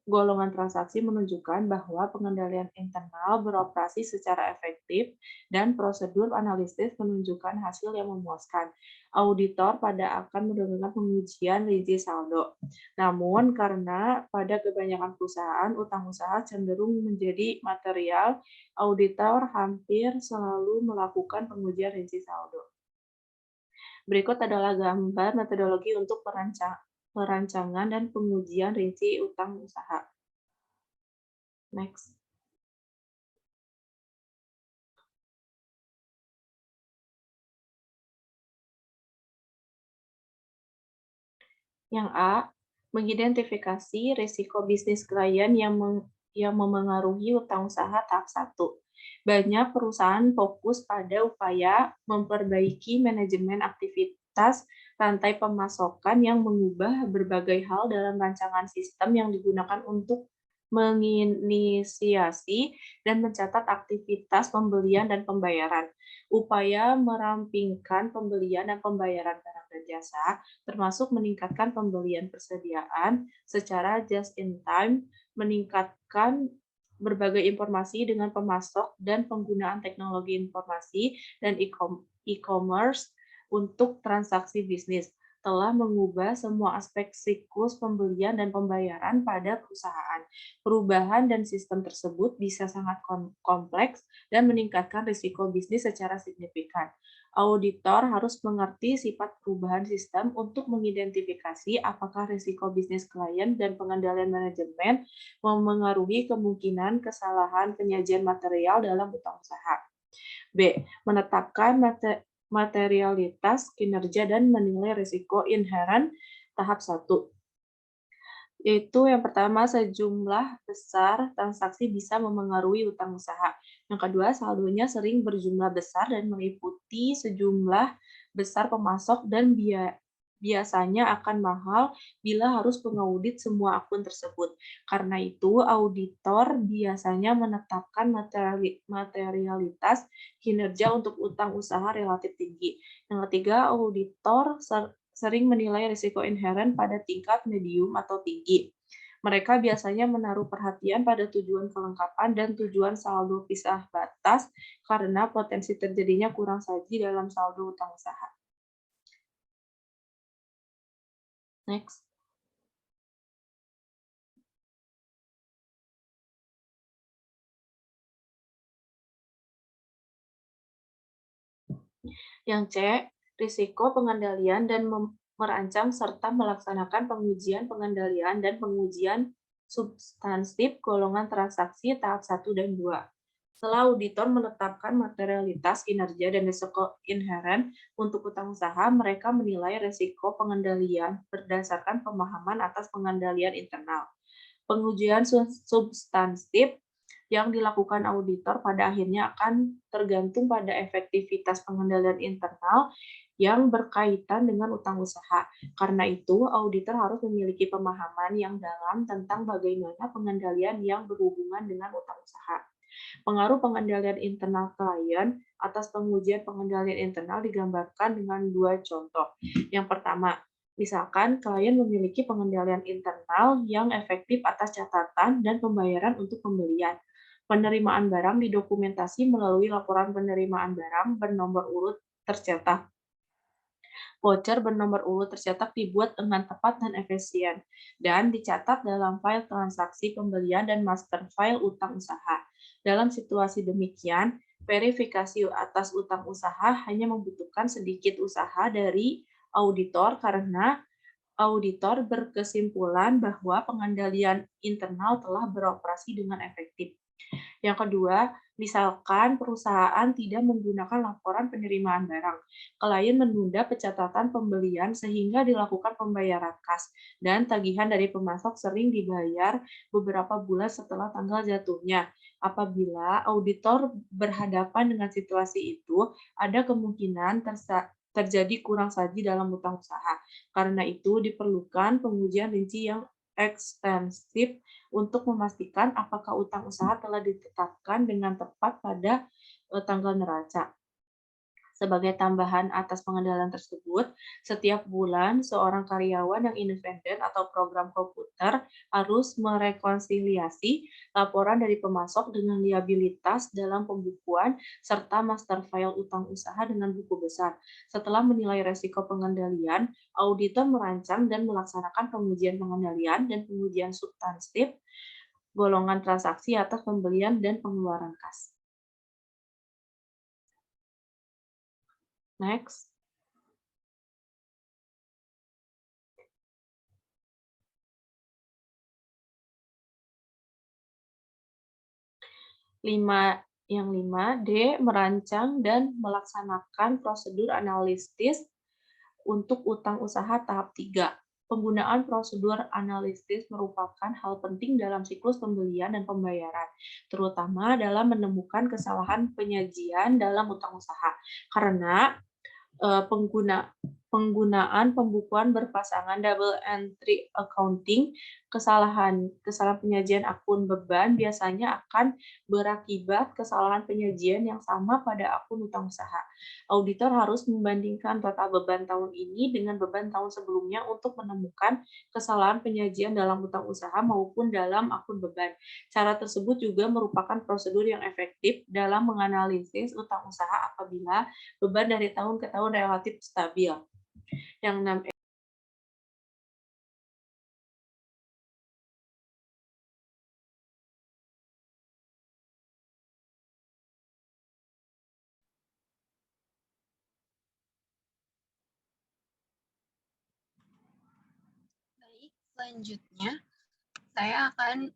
golongan transaksi menunjukkan bahwa pengendalian internal beroperasi secara efektif dan prosedur analisis menunjukkan hasil yang memuaskan. Auditor pada akan menurunkan pengujian rinci saldo. Namun, karena pada kebanyakan perusahaan, utang usaha cenderung menjadi material, auditor hampir selalu melakukan pengujian rinci saldo. Berikut adalah gambar metodologi untuk perancangan dan pengujian rinci utang usaha. Next. Yang A, mengidentifikasi risiko bisnis klien yang memengaruhi utang usaha tahap 1. Banyak perusahaan fokus pada upaya memperbaiki manajemen aktivitas rantai pemasokan yang mengubah berbagai hal dalam rancangan sistem yang digunakan untuk menginisiasi dan mencatat aktivitas pembelian dan pembayaran. Upaya merampingkan pembelian dan pembayaran barang dan jasa, termasuk meningkatkan pembelian persediaan secara just in time, meningkatkan berbagai informasi dengan pemasok dan penggunaan teknologi informasi dan e-commerce untuk transaksi bisnis telah mengubah semua aspek siklus pembelian dan pembayaran pada perusahaan. Perubahan dan sistem tersebut bisa sangat kompleks dan meningkatkan risiko bisnis secara signifikan. Auditor harus mengerti sifat perubahan sistem untuk mengidentifikasi apakah risiko bisnis klien dan pengendalian manajemen memengaruhi kemungkinan kesalahan penyajian material dalam utang usaha. B. Menetapkan materialitas kinerja dan menilai risiko inheren tahap 1. Yaitu yang pertama, sejumlah besar transaksi bisa memengaruhi utang usaha. Yang kedua, saldonya sering berjumlah besar dan meliputi sejumlah besar pemasok dan biasanya akan mahal bila harus mengaudit semua akun tersebut. Karena itu, auditor biasanya menetapkan materialitas kinerja untuk utang usaha relatif tinggi. Yang ketiga, auditor sering menilai risiko inheren pada tingkat medium atau tinggi. Mereka biasanya menaruh perhatian pada tujuan kelengkapan dan tujuan saldo pisah batas karena potensi terjadinya kurang saji dalam saldo utang usaha. Next. Yang C, risiko pengendalian dan merancang serta melaksanakan pengujian pengendalian dan pengujian substansif golongan transaksi tahap 1 dan 2. Setelah auditor menetapkan materialitas kinerja dan risiko inheren untuk utang usaha, mereka menilai risiko pengendalian berdasarkan pemahaman atas pengendalian internal. Pengujian substansif yang dilakukan auditor pada akhirnya akan tergantung pada efektivitas pengendalian internal yang berkaitan dengan utang usaha. Karena itu, auditor harus memiliki pemahaman yang dalam tentang bagaimana pengendalian yang berhubungan dengan utang usaha. Pengaruh pengendalian internal klien atas pengujian pengendalian internal digambarkan dengan 2 contoh. Yang pertama, Misalkan klien memiliki pengendalian internal yang efektif atas catatan dan pembayaran untuk pembelian. Penerimaan barang didokumentasi melalui laporan penerimaan barang bernomor urut tercetak. Voucher bernomor urut tercetak dibuat dengan tepat dan efisien, dan dicatat dalam file transaksi pembelian dan master file utang usaha. Dalam situasi demikian, verifikasi atas utang usaha hanya membutuhkan sedikit usaha dari auditor karena auditor berkesimpulan bahwa pengendalian internal telah beroperasi dengan efektif. Yang kedua, misalkan perusahaan tidak menggunakan laporan penerimaan barang. Klien menunda pencatatan pembelian sehingga dilakukan pembayaran kas, dan tagihan dari pemasok sering dibayar beberapa bulan setelah tanggal jatuhnya. Apabila auditor berhadapan dengan situasi itu, ada kemungkinan terjadi kurang saji dalam utang usaha. Karena itu diperlukan pengujian rinci yang ekstensif untuk memastikan apakah utang usaha telah ditetapkan dengan tepat pada tanggal neraca. Sebagai tambahan atas pengendalian tersebut, setiap bulan seorang karyawan yang independen atau program komputer harus merekonsiliasi laporan dari pemasok dengan liabilitas dalam pembukuan serta master file utang usaha dengan buku besar. Setelah menilai resiko pengendalian, auditor merancang dan melaksanakan pengujian pengendalian dan pengujian substansif golongan transaksi atas pembelian dan pengeluaran kas. Next. Yang 5D, merancang dan melaksanakan prosedur analisis untuk utang usaha tahap 3. Penggunaan prosedur analisis merupakan hal penting dalam siklus pembelian dan pembayaran, terutama dalam menemukan kesalahan penyajian dalam utang usaha. Karena penggunaan pembukuan berpasangan double entry accounting, kesalahan penyajian akun beban biasanya akan berakibat kesalahan penyajian yang sama pada akun utang usaha. Auditor harus membandingkan total beban tahun ini dengan beban tahun sebelumnya untuk menemukan kesalahan penyajian dalam utang usaha maupun dalam akun beban. Cara tersebut juga merupakan prosedur yang efektif dalam menganalisis utang usaha apabila beban dari tahun ke tahun relatif stabil. Yang 6 Baik, selanjutnya saya akan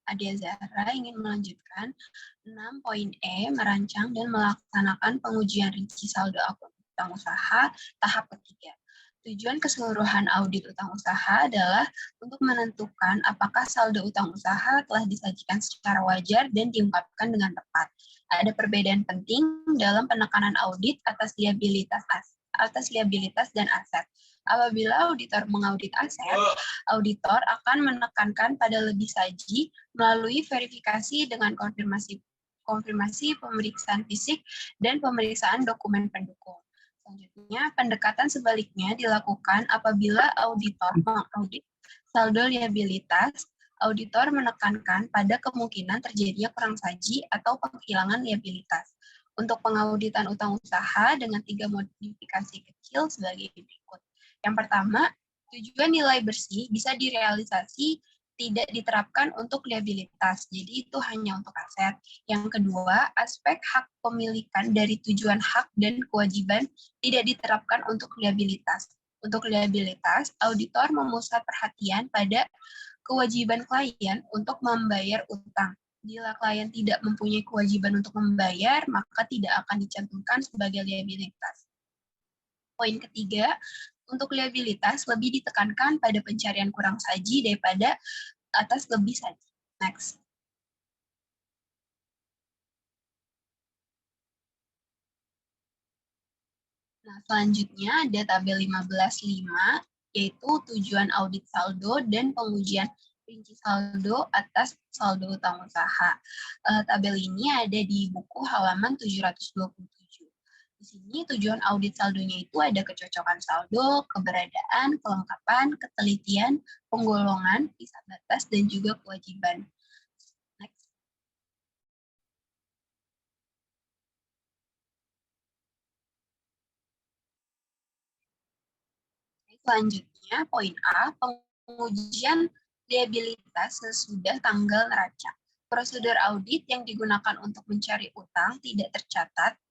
Adia Zahra ingin melanjutkan 6 poin E, merancang dan melaksanakan pengujian rinci saldo akun utang usaha tahap ketiga. Tujuan keseluruhan audit utang usaha adalah untuk menentukan apakah saldo utang usaha telah disajikan secara wajar dan diungkapkan dengan tepat. Ada perbedaan penting dalam penekanan audit atas liabilitas dan aset. Apabila auditor mengaudit aset, auditor akan menekankan pada lebih saji melalui verifikasi dengan konfirmasi pemeriksaan fisik dan pemeriksaan dokumen pendukung. Selanjutnya, pendekatan sebaliknya dilakukan apabila auditor mengaudit saldo liabilitas. Auditor menekankan pada kemungkinan terjadinya kurang saji atau penghilangan liabilitas. Untuk pengauditan utang usaha dengan 3 modifikasi kecil sebagai berikut. Yang pertama, tujuan nilai bersih bisa direalisasi tidak diterapkan untuk liabilitas, jadi itu hanya untuk aset. Yang kedua, aspek hak pemilikan dari tujuan hak dan kewajiban tidak diterapkan untuk liabilitas. Untuk liabilitas, auditor memusat perhatian pada kewajiban klien untuk membayar utang. Bila klien tidak mempunyai kewajiban untuk membayar, maka tidak akan dicantumkan sebagai liabilitas. Poin ketiga, untuk liabilitas lebih ditekankan pada pencarian kurang saji daripada atas lebih saji. Next. Nah, selanjutnya ada tabel 15.5, yaitu tujuan audit saldo dan pengujian rinci saldo atas saldo utang usaha. Tabel ini ada di buku halaman 727. Di sini tujuan audit saldonya itu ada kecocokan saldo, keberadaan, kelengkapan, ketelitian, penggolongan, pisah batas, dan juga kewajiban. Next. Selanjutnya, poin A, pengujian liabilitas sesudah tanggal neraca. Prosedur audit yang digunakan untuk mencari utang tidak tercatat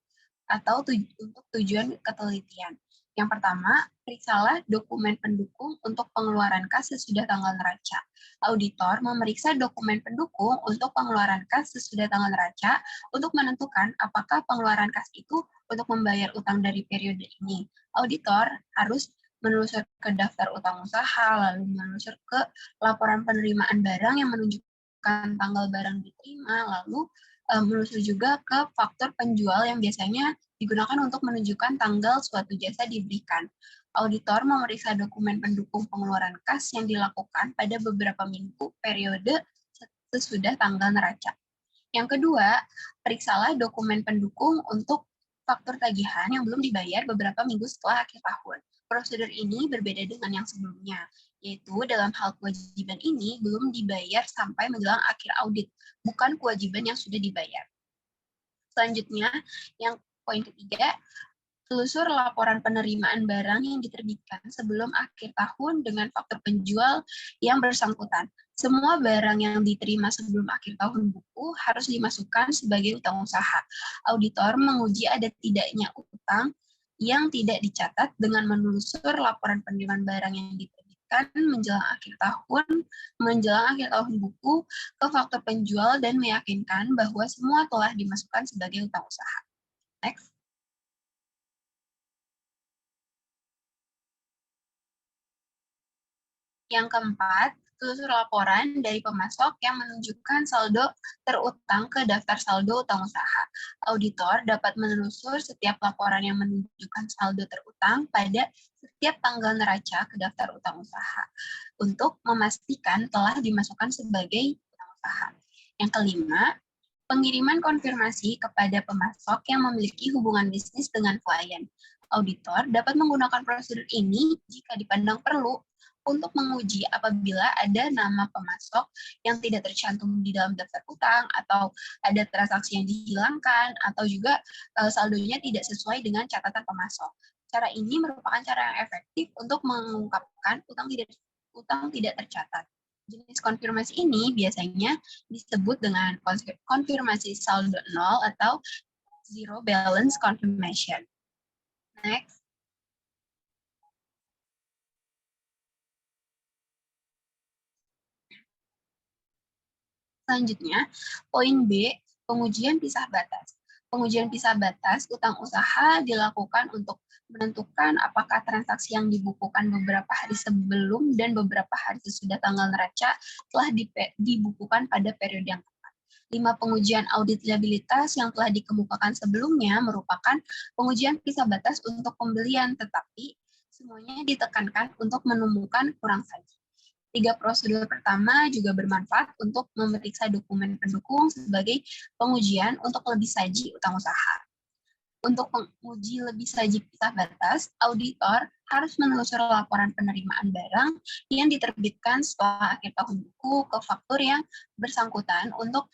atau untuk tujuan ketelitian. Yang pertama, periksalah dokumen pendukung untuk pengeluaran kas sesudah tanggal neraca. Auditor memeriksa dokumen pendukung untuk pengeluaran kas sesudah tanggal neraca untuk menentukan apakah pengeluaran kas itu untuk membayar utang dari periode ini. Auditor harus menelusur ke daftar utang usaha, lalu menelusur ke laporan penerimaan barang yang menunjukkan tanggal barang diterima, lalu menelusur juga ke faktur penjual yang biasanya digunakan untuk menunjukkan tanggal suatu jasa diberikan. Auditor memeriksa dokumen pendukung pengeluaran kas yang dilakukan pada beberapa minggu periode sesudah tanggal neraca. Yang kedua, periksalah dokumen pendukung untuk faktur tagihan yang belum dibayar beberapa minggu setelah akhir tahun. Prosedur ini berbeda dengan yang sebelumnya, yaitu dalam hal kewajiban ini belum dibayar sampai menjelang akhir audit, bukan kewajiban yang sudah dibayar. Selanjutnya, yang poin ketiga, telusur laporan penerimaan barang yang diterbitkan sebelum akhir tahun dengan faktur penjual yang bersangkutan. Semua barang yang diterima sebelum akhir tahun buku harus dimasukkan sebagai utang usaha. Auditor menguji ada tidaknya utang yang tidak dicatat dengan menelusur laporan penerimaan barang yang diterbitkan menjelang akhir tahun buku ke faktur penjual dan meyakinkan bahwa semua telah dimasukkan sebagai utang usaha. Next. Yang keempat, telusur laporan dari pemasok yang menunjukkan saldo terutang ke daftar saldo utang usaha. Auditor dapat menelusur setiap laporan yang menunjukkan saldo terutang pada setiap tanggal neraca ke daftar utang usaha untuk memastikan telah dimasukkan sebagai utang usaha. Yang kelima, pengiriman konfirmasi kepada pemasok yang memiliki hubungan bisnis dengan klien. Auditor dapat menggunakan prosedur ini jika dipandang perlu untuk menguji apabila ada nama pemasok yang tidak tercantum di dalam daftar utang, atau ada transaksi yang dihilangkan, atau juga saldonya tidak sesuai dengan catatan pemasok. Cara ini merupakan cara yang efektif untuk mengungkapkan utang tidak tercatat. Jenis konfirmasi ini biasanya disebut dengan konfirmasi saldo nol atau zero balance confirmation. Next. Selanjutnya, poin B, pengujian pisah batas. Pengujian pisah batas utang usaha dilakukan untuk menentukan apakah transaksi yang dibukukan beberapa hari sebelum dan beberapa hari sesudah tanggal neraca telah dibukukan pada periode yang tepat. 5 pengujian audit liabilitas yang telah dikemukakan sebelumnya merupakan pengujian pisah batas untuk pembelian, tetapi semuanya ditekankan untuk menemukan kurang saji. 3 prosedur pertama juga bermanfaat untuk memeriksa dokumen pendukung sebagai pengujian untuk lebih saji utang usaha. Untuk menguji lebih saji pisah batas, auditor harus menelusuri laporan penerimaan barang yang diterbitkan setelah akhir tahun buku ke faktur yang bersangkutan untuk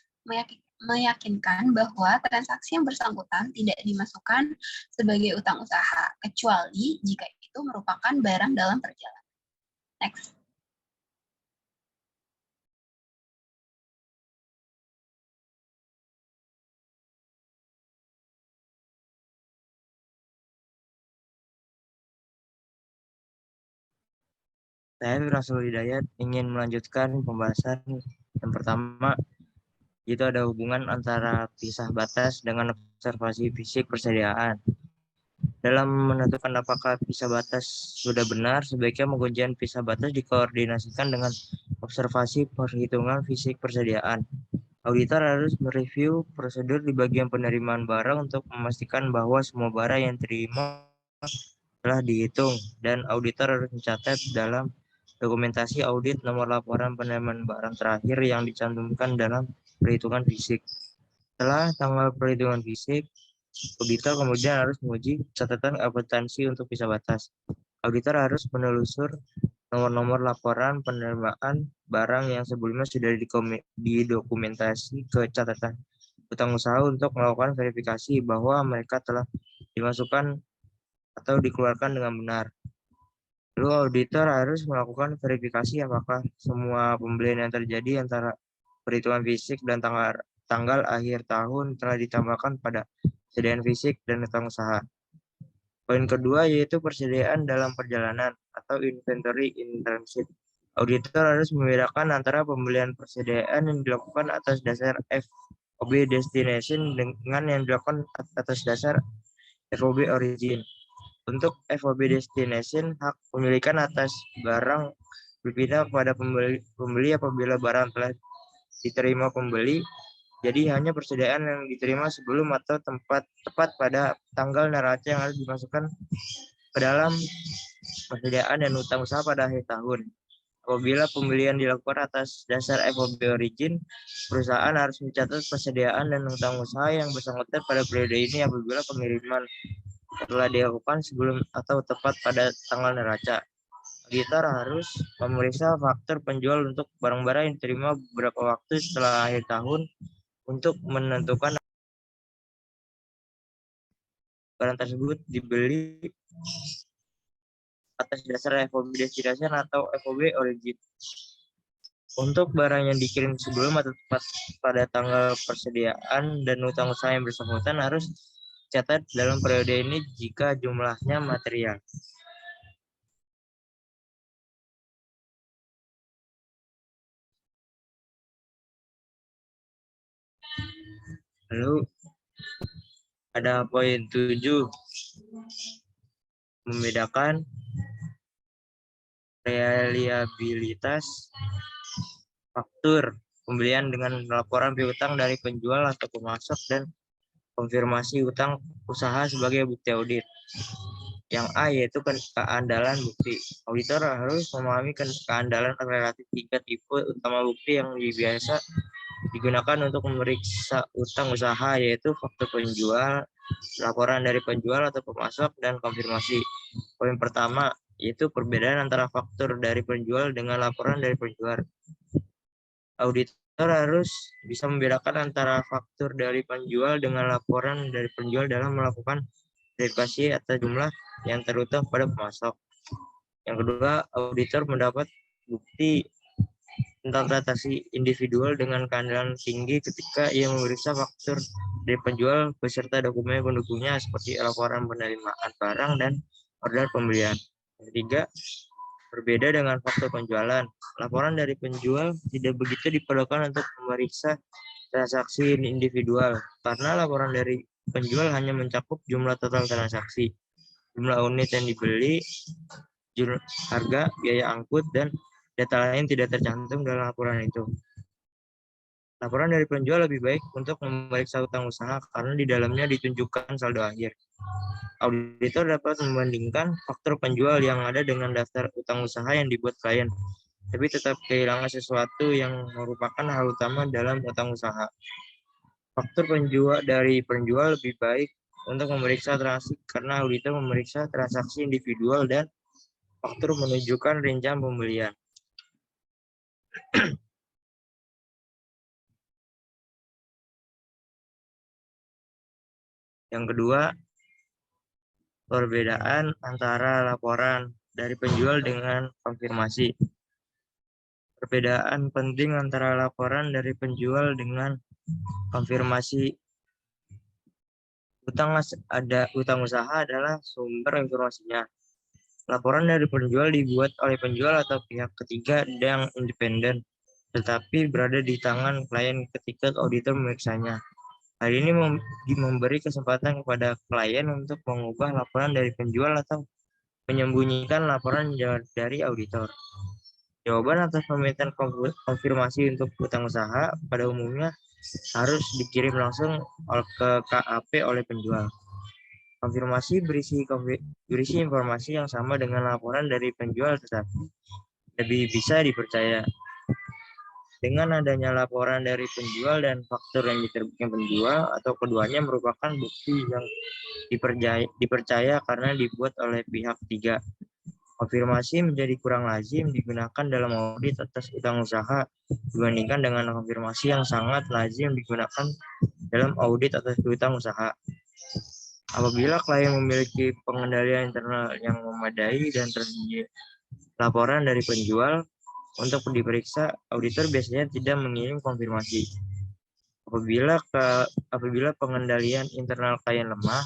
meyakinkan bahwa transaksi yang bersangkutan tidak dimasukkan sebagai utang usaha, kecuali jika itu merupakan barang dalam perjalanan. Next. Saya Rasul Hidayat ingin melanjutkan pembahasan yang pertama, yaitu ada hubungan antara pisah batas dengan observasi fisik persediaan. Dalam menentukan apakah pisah batas sudah benar, sebaiknya pengujian pisah batas dikoordinasikan dengan observasi perhitungan fisik persediaan. Auditor harus mereview prosedur di bagian penerimaan barang untuk memastikan bahwa semua barang yang diterima telah dihitung, dan auditor harus mencatat dalam dokumentasi audit nomor laporan penerimaan barang terakhir yang dicantumkan dalam perhitungan fisik. Setelah tanggal perhitungan fisik, Auditor kemudian harus menguji catatan akuntansi untuk pisah batas. Auditor harus menelusur nomor-nomor laporan penerimaan barang yang sebelumnya sudah didokumentasi ke catatan utang usaha untuk melakukan verifikasi bahwa mereka telah dimasukkan atau dikeluarkan dengan benar. Lalu auditor harus melakukan verifikasi apakah semua pembelian yang terjadi antara perhitungan fisik dan tanggal akhir tahun telah ditambahkan pada persediaan fisik dan utang usaha. Poin kedua yaitu persediaan dalam perjalanan atau inventory in transit. Auditor harus membedakan antara pembelian persediaan yang dilakukan atas dasar FOB destination dengan yang dilakukan atas dasar FOB origin. Untuk FOB destination, hak pemilikan atas barang berpindah kepada pembeli apabila barang telah diterima pembeli. Jadi hanya persediaan yang diterima sebelum atau tepat pada tanggal neraca yang harus dimasukkan ke dalam persediaan dan utang usaha pada akhir tahun. Apabila pembelian dilakukan atas dasar FOB origin, perusahaan harus mencatat persediaan dan utang usaha yang bersangkutan pada periode ini apabila pengiriman telah dilakukan sebelum atau tepat pada tanggal neraca. Auditor harus memeriksa faktur penjual untuk barang-barang yang diterima beberapa waktu setelah akhir tahun untuk menentukan barang tersebut dibeli atas dasar FOB destination atau FOB origin. Untuk barang yang dikirim sebelum atau tepat pada tanggal persediaan dan utang usaha yang bersangkutan harus dicatat dalam periode ini jika jumlahnya material. Lalu ada poin 7, membedakan reliabilitas faktur pembelian dengan laporan piutang dari penjual atau pemasok dan konfirmasi utang usaha sebagai bukti audit. Yang A yaitu keandalan bukti. Auditor harus memahami keandalan relatif 3 tipe utama bukti yang biasa digunakan untuk memeriksa utang usaha, yaitu faktur penjual, laporan dari penjual atau pemasok, dan konfirmasi. Poin pertama yaitu perbedaan antara faktur dari penjual dengan laporan dari penjual. Auditor harus bisa membedakan antara faktur dari penjual dengan laporan dari penjual dalam melakukan verifikasi atas jumlah yang terutang pada pemasok. Yang kedua, auditor mendapat bukti tentang transaksi individual dengan keandalan tinggi ketika ia memeriksa faktur dari penjual beserta dokumen pendukungnya seperti laporan penerimaan barang dan order pembelian. Yang ketiga, berbeda dengan faktur penjualan. Laporan dari penjual tidak begitu diperlukan untuk memeriksa transaksi individual karena laporan dari penjual hanya mencakup jumlah total transaksi, jumlah unit yang dibeli, harga, biaya angkut, dan data lain tidak tercantum dalam laporan itu. Laporan dari penjual lebih baik untuk memeriksa utang usaha karena di dalamnya ditunjukkan saldo akhir. Auditor dapat membandingkan faktur penjual yang ada dengan daftar utang usaha yang dibuat klien, tapi tetap kehilangan sesuatu yang merupakan hal utama dalam utang usaha. Faktur penjual dari penjual lebih baik untuk memeriksa transaksi karena auditor memeriksa transaksi individual dan faktur menunjukkan rincian pembelian. Yang kedua, perbedaan antara laporan dari penjual dengan konfirmasi. Perbedaan penting antara laporan dari penjual dengan konfirmasi. Utang usaha adalah sumber informasinya. Laporan dari penjual dibuat oleh penjual atau pihak ketiga yang independen, tetapi berada di tangan klien ketika auditor memeriksanya. Hal ini memberi kesempatan kepada klien untuk mengubah laporan dari penjual atau menyembunyikan laporan dari auditor. Jawaban atas permintaan konfirmasi untuk utang usaha pada umumnya harus dikirim langsung ke KAP oleh penjual. Konfirmasi berisi informasi yang sama dengan laporan dari penjual tetapi lebih bisa dipercaya. Dengan adanya laporan dari penjual dan faktur yang diterbitkan penjual atau keduanya merupakan bukti yang dipercaya karena dibuat oleh pihak ketiga. Konfirmasi menjadi kurang lazim digunakan dalam audit atas utang usaha dibandingkan dengan konfirmasi yang sangat lazim digunakan dalam audit atas utang usaha. Apabila klien memiliki pengendalian internal yang memadai dan tersedia laporan dari penjual untuk diperiksa, auditor biasanya tidak mengirim konfirmasi. Apabila pengendalian internal klien lemah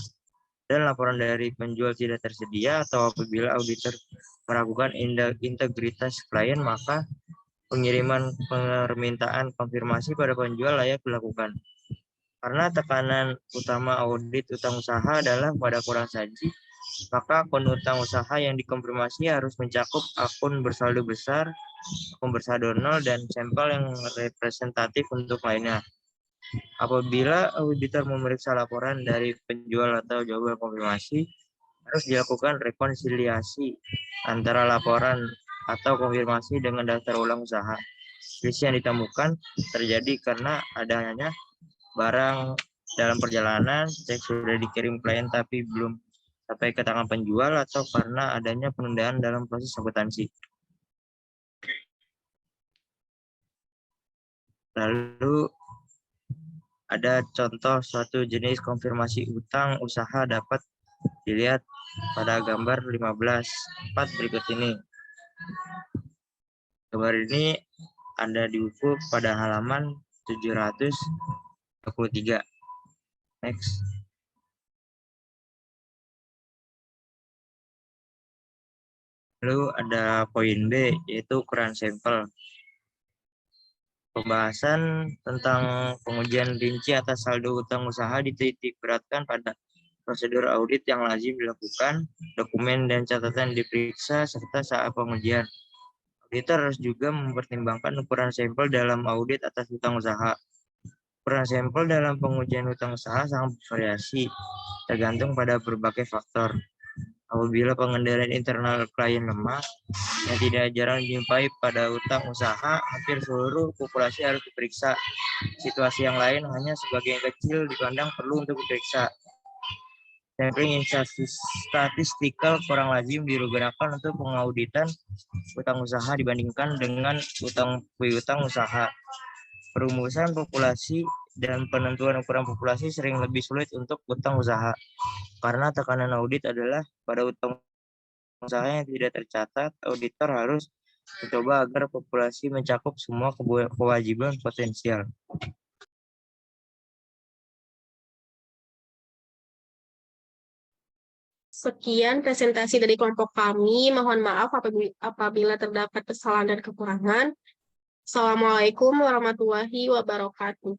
dan laporan dari penjual tidak tersedia, atau apabila auditor meragukan integritas klien, maka pengiriman permintaan konfirmasi pada penjual layak dilakukan. Karena tekanan utama audit utang usaha adalah pada kurang saji, maka akun utang usaha yang dikonfirmasi harus mencakup akun bersaldo besar, akun bersaldo nol, dan sampel yang representatif untuk lainnya. Apabila auditor memeriksa laporan dari penjual atau jawaban konfirmasi, harus dilakukan rekonsiliasi antara laporan atau konfirmasi dengan daftar ulang usaha. Selisih yang ditemukan terjadi karena adanya barang dalam perjalanan, cek sudah dikirim klien tapi belum sampai ke tangan penjual, atau karena adanya penundaan dalam proses akuntansi. Lalu ada contoh suatu jenis konfirmasi utang usaha dapat dilihat pada gambar 15.4 berikut ini. Gambar ini ada di buku pada halaman 723. Next. Lalu ada poin B, yaitu ukuran sampel. Pembahasan tentang pengujian rinci atas saldo utang usaha dititik beratkan pada prosedur audit yang lazim dilakukan, dokumen dan catatan diperiksa, serta saat pengujian. Auditor harus juga mempertimbangkan ukuran sampel dalam audit atas utang usaha. Ukuran sampel dalam pengujian utang usaha sangat bervariasi, tergantung pada berbagai faktor. Apabila pengendalian internal klien lemah, yang tidak jarang dijumpai pada utang usaha, hampir seluruh populasi harus diperiksa. Situasi yang lain hanya sebagian kecil dipandang perlu untuk diperiksa. Sampling statistikal kurang lazim digunakan untuk pengauditan utang usaha dibandingkan dengan utang piutang usaha. Perumusan populasi dan penentuan ukuran populasi sering lebih sulit untuk utang usaha, karena tekanan audit adalah pada utang usaha yang tidak tercatat. Auditor harus mencoba agar populasi mencakup semua kewajiban potensial. Sekian presentasi dari kelompok kami. Mohon maaf apabila terdapat kesalahan dan kekurangan. Assalamualaikum warahmatullahi wabarakatuh.